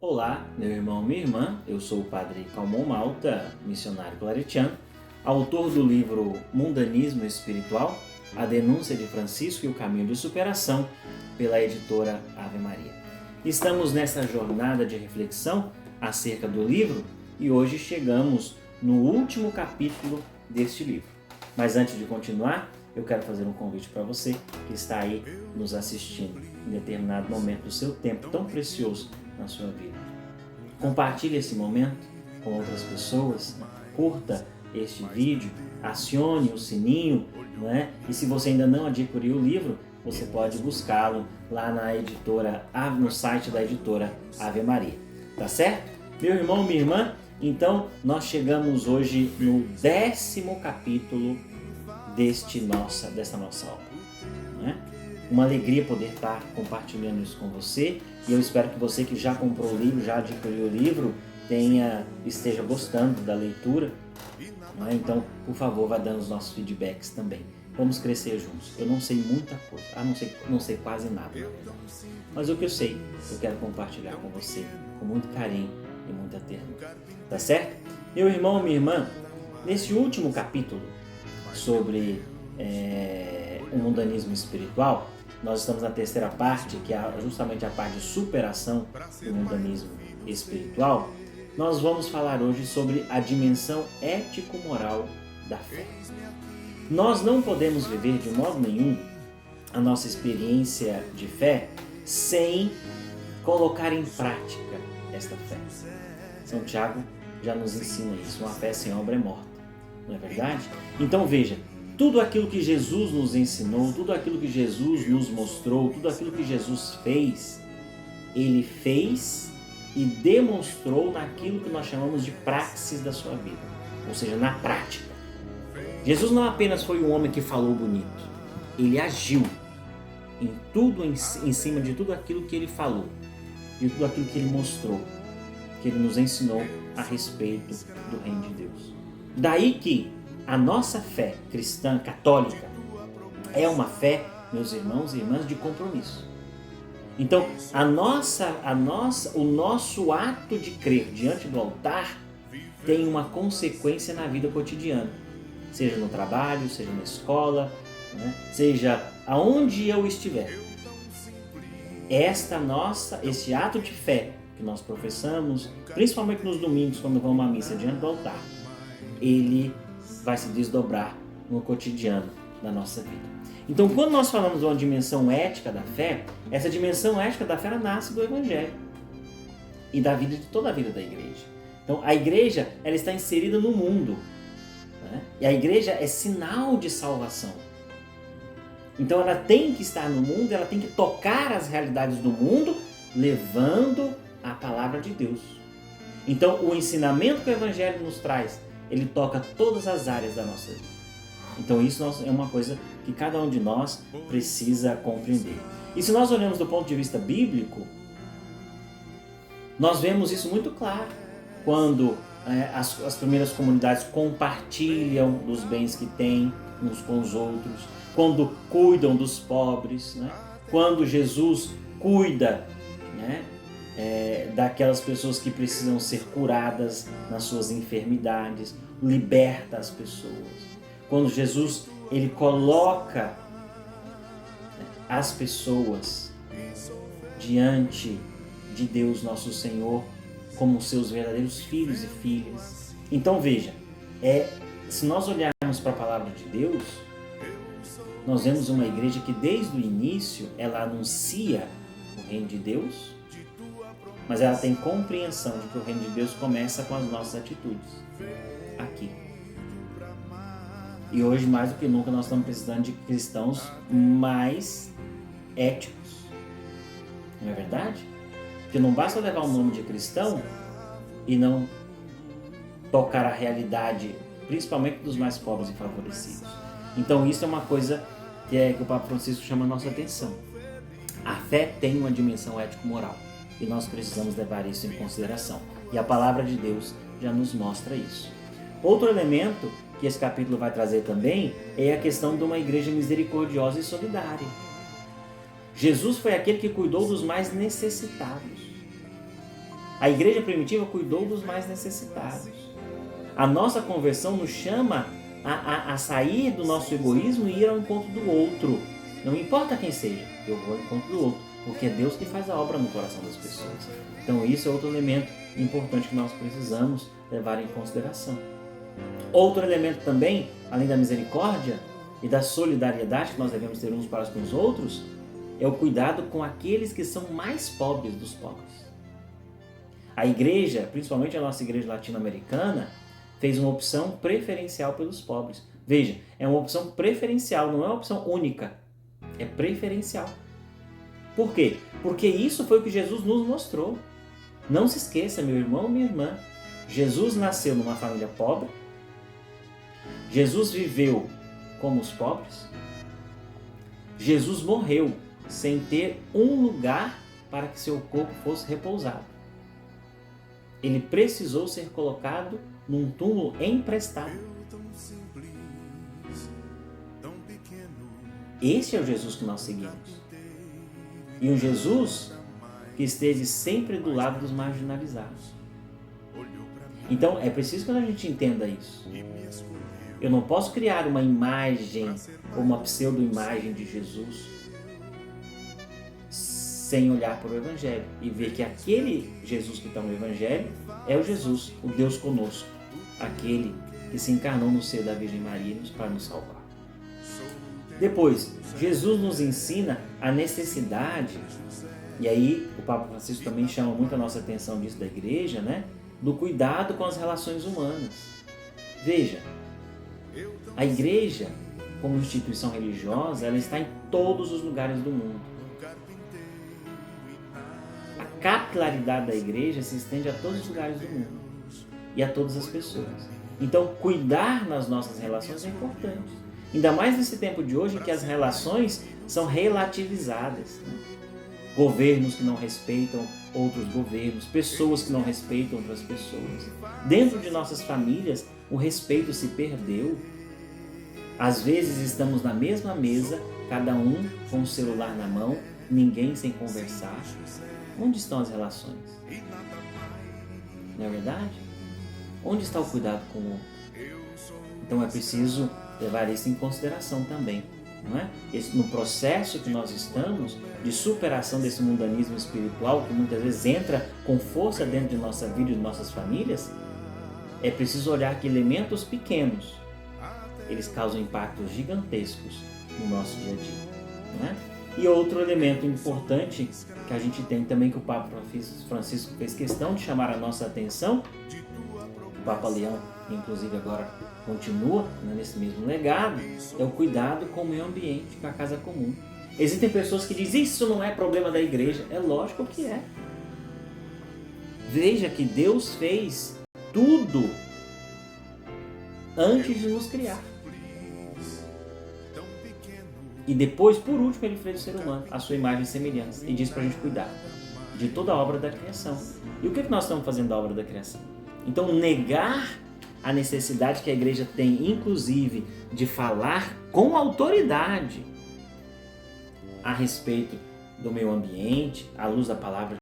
Olá, meu irmão, minha irmã, eu sou o Padre Calmon Malta, missionário claretiano, autor do livro Mundanismo Espiritual, A Denúncia de Francisco e o Caminho de Superação, pela editora Ave Maria. Estamos nessa jornada de reflexão acerca do livro e hoje chegamos no último capítulo deste livro. Mas antes de continuar, eu quero fazer um convite para você que está aí nos assistindo em determinado momento do seu tempo tão precioso na sua vida. Compartilhe esse momento com outras pessoas, curta este vídeo, acione o sininho, não é? E se você ainda não adquiriu o livro, você pode buscá-lo lá na editora, no site da editora Ave Maria, tá certo? Meu irmão, minha irmã, então nós chegamos hoje no 10º capítulo dessa nossa obra, não é? Uma alegria poder estar compartilhando isso com você e eu espero que você que já comprou o livro, já adquiriu o livro, esteja gostando da leitura, não é? Então, por favor, vá dando os nossos feedbacks também. Vamos crescer juntos. Eu não sei muita coisa, não sei quase nada, na verdade. Mas o que eu sei, eu quero compartilhar com você com muito carinho e muita ternura. Tá certo? Meu irmão, minha irmã, nesse último capítulo sobre o mundanismo espiritual, nós estamos na terceira parte, que é justamente a parte de superação do mundanismo espiritual. Nós vamos falar hoje sobre a dimensão ético-moral da fé. Nós não podemos viver de modo nenhum a nossa experiência de fé sem colocar em prática esta fé. São Tiago já nos ensina isso, uma fé sem obra é morta, não é verdade? Então veja, tudo aquilo que Jesus nos ensinou, tudo aquilo que Jesus nos mostrou, tudo aquilo que Jesus fez, Ele fez e demonstrou naquilo que nós chamamos de praxis da sua vida, ou seja, na prática. Jesus não apenas foi um homem que falou bonito, Ele agiu em cima de tudo aquilo que Ele falou e tudo aquilo que Ele mostrou, que Ele nos ensinou a respeito do reino de Deus. Daí que a nossa fé cristã católica é uma fé, meus irmãos e irmãs, de compromisso. Então, o nosso ato de crer diante do altar tem uma consequência na vida cotidiana, seja no trabalho, seja na escola, né? Seja aonde eu estiver. Esse ato de fé que nós professamos, principalmente nos domingos quando vamos à missa diante do altar, ele vai se desdobrar no cotidiano da nossa vida. Então, quando nós falamos de uma dimensão ética da fé, essa dimensão ética da fé nasce do Evangelho e da vida de toda a vida da igreja. Então, a igreja ela está inserida no mundo, né? E a igreja é sinal de salvação. Então, ela tem que estar no mundo, ela tem que tocar as realidades do mundo, levando a palavra de Deus. Então, o ensinamento que o Evangelho nos traz, ele toca todas as áreas da nossa vida. Então isso é uma coisa que cada um de nós precisa compreender. E se nós olhamos do ponto de vista bíblico, nós vemos isso muito claro. Quando as primeiras comunidades compartilham dos bens que têm uns com os outros, quando cuidam dos pobres, né? Quando Jesus cuida, né? Daquelas pessoas que precisam ser curadas nas suas enfermidades, liberta as pessoas. Quando Jesus ele coloca as pessoas diante de Deus nosso Senhor como seus verdadeiros filhos e filhas. Então veja, se nós olharmos para a palavra de Deus, nós vemos uma igreja que desde o início ela anuncia o reino de Deus, mas ela tem compreensão de que o reino de Deus começa com as nossas atitudes, aqui. E hoje, mais do que nunca, nós estamos precisando de cristãos mais éticos. Não é verdade? Porque não basta levar o nome de cristão e não tocar a realidade, principalmente dos mais pobres e favorecidos. Então isso é uma coisa que o Papa Francisco chama a nossa atenção. A fé tem uma dimensão ético-moral. E nós precisamos levar isso em consideração. E a palavra de Deus já nos mostra isso. Outro elemento que esse capítulo vai trazer também é a questão de uma igreja misericordiosa e solidária. Jesus foi aquele que cuidou dos mais necessitados. A igreja primitiva cuidou dos mais necessitados. A nossa conversão nos chama a sair do nosso egoísmo e ir ao encontro do outro. Não importa quem seja, eu vou ao encontro do outro, porque é Deus que faz a obra no coração das pessoas. Então isso é outro elemento importante que nós precisamos levar em consideração. Outro elemento também, além da misericórdia e da solidariedade que nós devemos ter uns para com os outros, é o cuidado com aqueles que são mais pobres dos pobres. A igreja, principalmente a nossa igreja latino-americana, fez uma opção preferencial pelos pobres. Veja, é uma opção preferencial, não é uma opção única, é preferencial. Por quê? Porque isso foi o que Jesus nos mostrou. Não se esqueça, meu irmão, minha irmã, Jesus nasceu numa família pobre, Jesus viveu como os pobres, Jesus morreu sem ter um lugar para que seu corpo fosse repousado. Ele precisou ser colocado num túmulo emprestado. Esse é o Jesus que nós seguimos. E um Jesus que esteve sempre do lado dos marginalizados. Então é preciso que a gente entenda isso. Eu não posso criar uma imagem ou uma pseudo-imagem de Jesus sem olhar para o Evangelho e ver que aquele Jesus que está no Evangelho é o Jesus, o Deus conosco, aquele que se encarnou no seio da Virgem Maria para nos salvar. Depois, Jesus nos ensina a necessidade, e aí o Papa Francisco também chama muito a nossa atenção disso da igreja, né? Do cuidado com as relações humanas. Veja, a igreja, como instituição religiosa, ela está em todos os lugares do mundo. A capilaridade da igreja se estende a todos os lugares do mundo e a todas as pessoas. Então, cuidar nas nossas relações é importante. Ainda mais nesse tempo de hoje em que as relações são relativizadas, né? Governos que não respeitam outros governos, pessoas que não respeitam outras pessoas. Dentro de nossas famílias, o respeito se perdeu. Às vezes estamos na mesma mesa, cada um com o celular na mão, ninguém sem conversar. Onde estão as relações? Não é verdade? Onde está o cuidado com o outro? Então é preciso levar isso em consideração também, não é? No processo que nós estamos de superação desse mundanismo espiritual que muitas vezes entra com força dentro de nossa vida e de nossas famílias, é preciso olhar que elementos pequenos eles causam impactos gigantescos no nosso dia a dia, não é? E outro elemento importante que a gente tem também, que o Papa Francisco fez questão de chamar a nossa atenção, o Papa Leão, inclusive agora continua, né, nesse mesmo legado, é o cuidado com o meio ambiente, com a casa comum. Existem pessoas que dizem, isso não é problema da igreja. É lógico que é. Veja que Deus fez tudo antes de nos criar. E depois, por último, ele fez o ser humano, a sua imagem e semelhança, e diz para a gente cuidar de toda a obra da criação. E o que nós estamos fazendo da obra da criação? Então, negar a necessidade que a igreja tem, inclusive, de falar com autoridade a respeito do meio ambiente, à luz da palavra